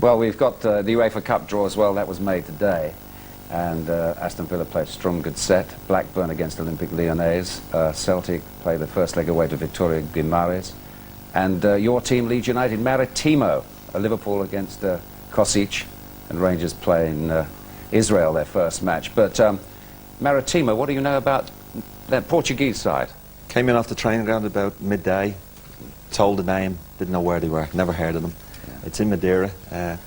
Well, we've got the UEFA Cup draw as well. That was made today. And Aston Villa played a strong, good set. Blackburn against Olympique Lyonnais. Celtic played the first leg away to Victoria Guimares. And your team, Leeds United, Maritimo. Liverpool against Kosic. And Rangers playing Israel, their first match. But Maritimo, what do you know about that Portuguese side? Came in off the training ground about midday. Told the name, didn't know where they were, never heard of them. Yeah. It's in Madeira,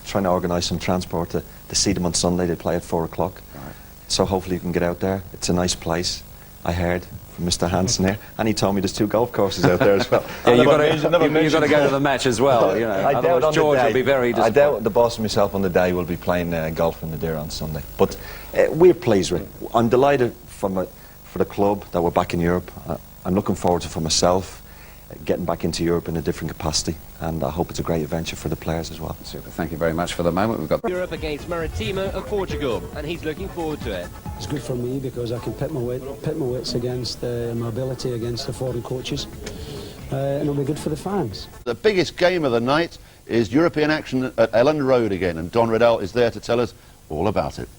trying to organise some transport to see them on Sunday. They play at 4 o'clock. Right. So hopefully you can get out there. It's a nice place, I heard from Mr. Hansen here. And he told me there's 2 golf courses out there as well. Yeah, you've got to go to the match as well, you know. I doubt on George the day, will be very disappointed. I doubt the boss and myself on the day will be playing golf in Madeira on Sunday. But we're pleased with it. I'm delighted for the club that we're back in Europe. I'm looking forward to it for myself. Getting back into Europe in a different capacity, and I hope it's a great adventure for the players as well. Super, thank you very much for the moment. We've got Europe against Maritimo of Portugal, and he's looking forward to it. It's good for me because I can pit my wits against my ability against the foreign coaches, and it'll be good for the fans. The biggest game of the night is European action at Elland Road again, and Don Riddell is there to tell us all about it.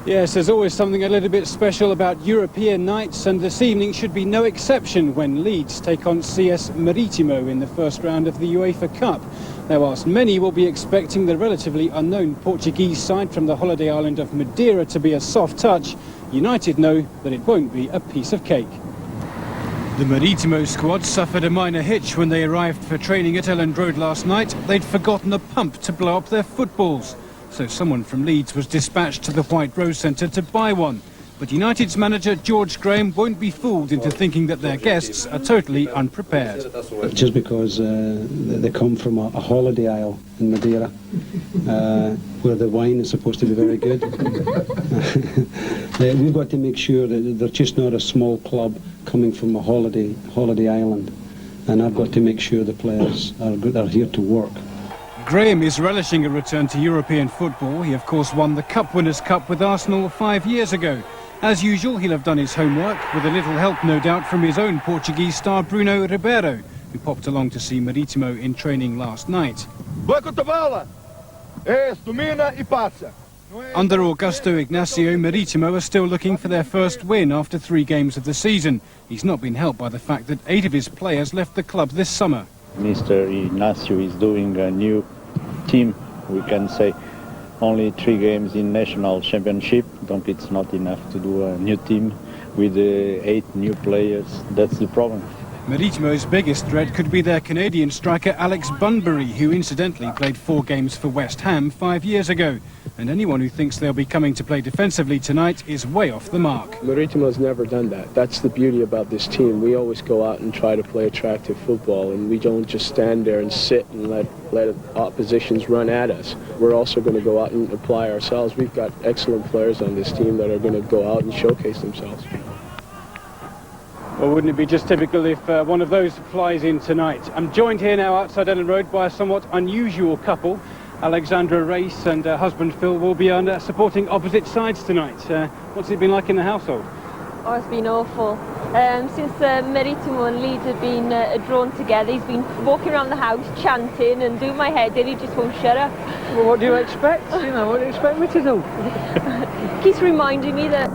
Yes, there's always something a little bit special about European nights, and this evening should be no exception when Leeds take on CS Maritimo in the first round of the UEFA Cup. Now, whilst many will be expecting the relatively unknown Portuguese side from the holiday island of Madeira to be a soft touch, United know that it won't be a piece of cake. The Maritimo squad suffered a minor hitch when they arrived for training at Elland Road last night. They'd forgotten a pump to blow up their footballs. So someone from Leeds was dispatched to the White Rose Centre to buy one. But United's manager George Graham won't be fooled into thinking that their guests are totally unprepared. Just because they come from a holiday isle in Madeira, where the wine is supposed to be very good. We've got to make sure that they're just not a small club coming from a holiday island. And I've got to make sure the players are here to work. Graham is relishing a return to European football. He, of course, won the Cup Winners' Cup with Arsenal 5 years ago. As usual, he'll have done his homework, with a little help, no doubt, from his own Portuguese star Bruno Ribeiro, who popped along to see Maritimo in training last night. Under Augusto Ignacio, Maritimo are still looking for their first win after 3 games of the season. He's not been helped by the fact that 8 of his players left the club this summer. Mr. Ignacio is doing a new team, we can say. Only 3 games in national championship. It's not enough to do a new team with 8 new players. That's the problem. Maritimo's biggest threat could be their Canadian striker Alex Bunbury, who incidentally played 4 games for West Ham 5 years ago. And anyone who thinks they'll be coming to play defensively tonight is way off the mark. Maritimo's never done that. That's the beauty about this team. We always go out and try to play attractive football, and we don't just stand there and sit and let oppositions run at us. We're also going to go out and apply ourselves. We've got excellent players on this team that are going to go out and showcase themselves. Well, wouldn't it be just typical if one of those flies in tonight? I'm joined here now outside Elland Road by a somewhat unusual couple. Alexandra Race and her husband Phil will be supporting opposite sides tonight. What's it been like in the household? Oh, it's been awful. Since Maritimo and Leeds have been drawn together, he's been walking around the house chanting and doing my head in. He just won't shut up. Well, what do you expect? You know, what do you expect me to do? Keeps reminding me that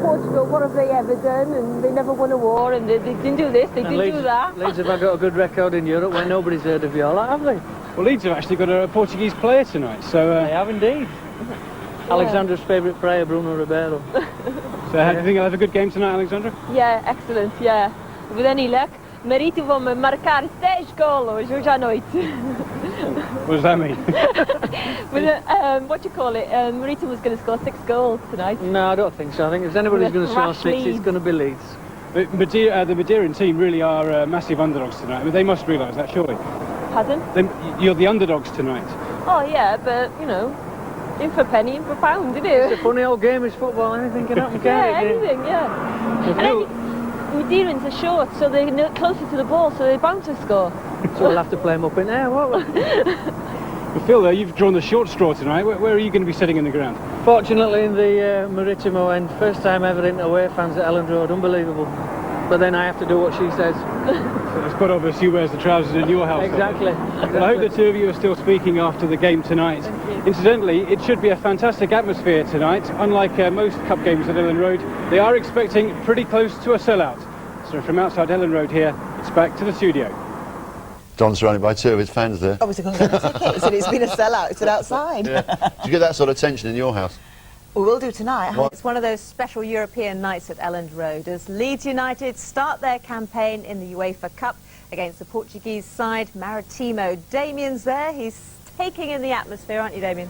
Portugal, what have they ever done? And they never won a war, and they didn't do this, they didn't do that. Leeds have got a good record in Europe where nobody's heard of Viola, have they? Well, Leeds have actually got a Portuguese player tonight, so... They have indeed. Yeah. Alexandra's favourite player, Bruno Ribeiro. So how do you think I'll have a good game tonight, Alexandra? Yeah, excellent, yeah. With any luck, Maritimo vão marcar 6 golos hoje à noite. What does that mean? What do you call it? Maritimo's going to score 6 goals tonight. No, I don't think so. I think if anybody's going to score 6, it's going to be Leeds. But the Madeiran team really are massive underdogs tonight. I mean, they must realise that, surely. Pardon? You're the underdogs tonight. Oh, yeah, but, you know, in for a penny, in for a pound, isn't it? It's a funny old game, is football. Anything can happen, can't it? Anything, yeah. Madeirans are short, so they're closer to the ball, so they're bound to score. So we'll have to play them up in there, won't we? Well, Phil, you've drawn the short straw tonight. Where are you going to be sitting in the ground? Fortunately, in the Maritimo end. First time ever in away fans at Elland Road. Unbelievable. But then I have to do what she says. So it's quite obvious who wears the trousers in your house. Exactly. Well, I hope the two of you are still speaking after the game tonight. Incidentally, it should be a fantastic atmosphere tonight. Unlike most cup games at Ellen Road, they are expecting pretty close to a sellout. So from outside Ellen Road here, it's back to the studio. Don's surrounded by two of his fans there. Obviously couldn't get the tickets and it's been a sellout, it's outside. Yeah. Do you get that sort of tension in your house? We will do tonight. What? It's one of those special European nights at Elland Road as Leeds United start their campaign in the UEFA Cup against the Portuguese side Maritimo. Damien's there, he's taking in the atmosphere, aren't you, Damien?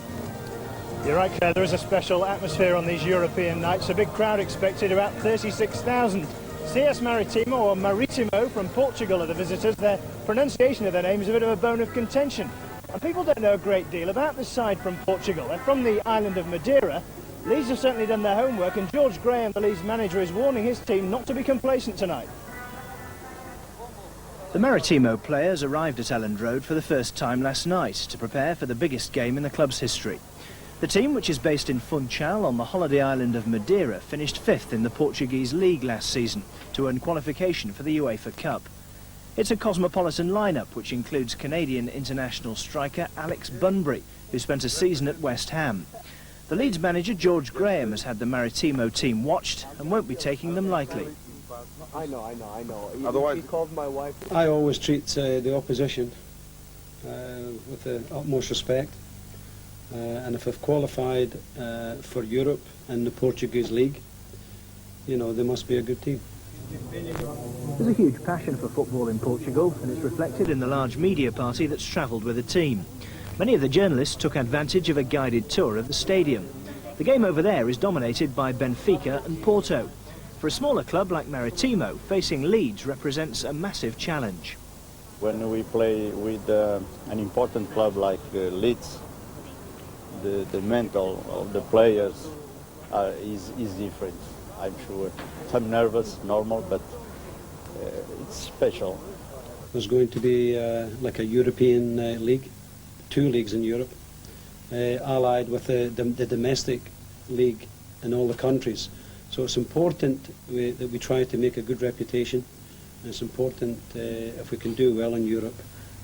You're right, Claire, there is a special atmosphere on these European nights. A big crowd expected, about 36,000. CS Maritimo, or Maritimo, from Portugal are the visitors. Their pronunciation of their name is a bit of a bone of contention. And people don't know a great deal about this side from Portugal. They're from the island of Madeira. Leeds have certainly done their homework, and George Graham, the Leeds manager, is warning his team not to be complacent tonight. The Maritimo players arrived at Elland Road for the first time last night to prepare for the biggest game in the club's history. The team, which is based in Funchal on the holiday island of Madeira, finished 5th in the Portuguese league last season to earn qualification for the UEFA Cup. It's a cosmopolitan lineup which includes Canadian international striker Alex Bunbury, who spent a season at West Ham. The Leeds manager George Graham has had the Maritimo team watched and won't be taking them lightly. I know. Otherwise, he called my wife. I always treat the opposition with the utmost respect. And if I've qualified for Europe and the Portuguese league, you know, they must be a good team. There's a huge passion for football in Portugal, and it's reflected in the large media party that's travelled with the team. Many of the journalists took advantage of a guided tour of the stadium. The game over there is dominated by Benfica and Porto. For a smaller club like Maritimo, facing Leeds represents a massive challenge. When we play with an important club like Leeds, the mental of the players is different, I'm sure. I'm nervous, normal, but it's special. There's going to be like a European league, 2 leagues in Europe, allied with the domestic league in all the countries. So it's important that we try to make a good reputation. It's important if we can do well in Europe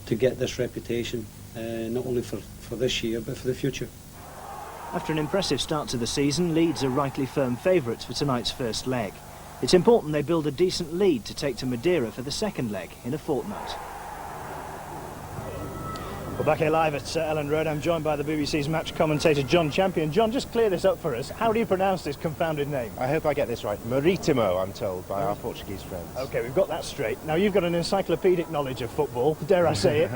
to get this reputation, not only for this year but for the future. After an impressive start to the season, Leeds are rightly firm favourites for tonight's first leg. It's important they build a decent lead to take to Madeira for the second leg in a fortnight. We're back here live at Elland Road. I'm joined by the BBC's match commentator John Champion. John, just clear this up for us. How do you pronounce this confounded name? I hope I get this right. Maritimo, I'm told, by our Portuguese friends. OK, we've got that straight. Now, you've got an encyclopedic knowledge of football, dare I say it.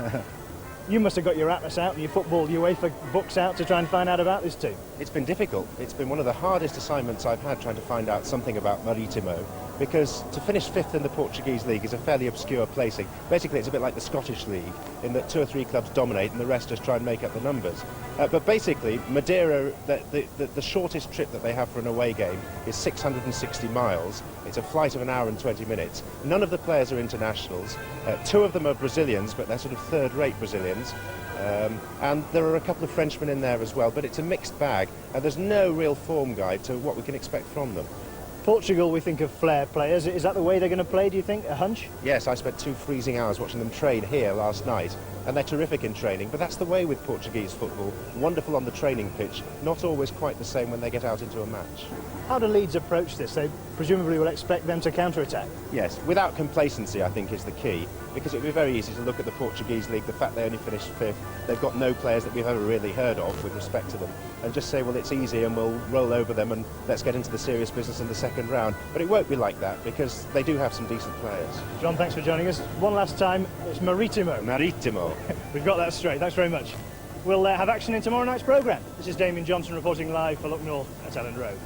You must have got your atlas out and your football UEFA books out to try and find out about this team. It's been difficult. It's been one of the hardest assignments I've had trying to find out something about Maritimo, because to finish 5th in the Portuguese league is a fairly obscure placing. Basically, it's a bit like the Scottish league, in that 2 or 3 clubs dominate and the rest just try and make up the numbers. But basically, Madeira, the shortest trip that they have for an away game is 660 miles. It's a flight of 1 hour and 20 minutes. None of the players are internationals. 2 of them are Brazilians, but they're sort of third-rate Brazilians. And there are a couple of Frenchmen in there as well, but it's a mixed bag, and there's no real form guide to what we can expect from them. Portugal, we think of flair players. Is that the way they're going to play, do you think? A hunch? Yes, I spent 2 freezing hours watching them train here last night, and they're terrific in training, but that's the way with Portuguese football. Wonderful on the training pitch, not always quite the same when they get out into a match. How do Leeds approach this? They presumably will expect them to counter-attack. Yes, without complacency, I think, is the key, because it would be very easy to look at the Portuguese league, the fact they only finished 5th, they've got no players that we've ever really heard of with respect to them, and just say, well, it's easy and we'll roll over them and let's get into the serious business in the second round. But it won't be like that, because they do have some decent players. John, thanks for joining us. One last time, it's Maritimo. Maritimo. We've got that straight. Thanks very much. We'll have action in tomorrow night's programme. This is Damien Johnson reporting live for Look North at Elland Road.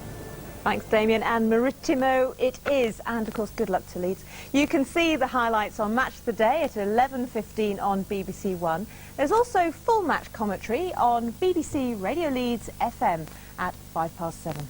Thanks, Damien. And Maritimo it is. And, of course, good luck to Leeds. You can see the highlights on Match of the Day at 11:15 on BBC One. There's also full match commentary on BBC Radio Leeds FM at 7:05.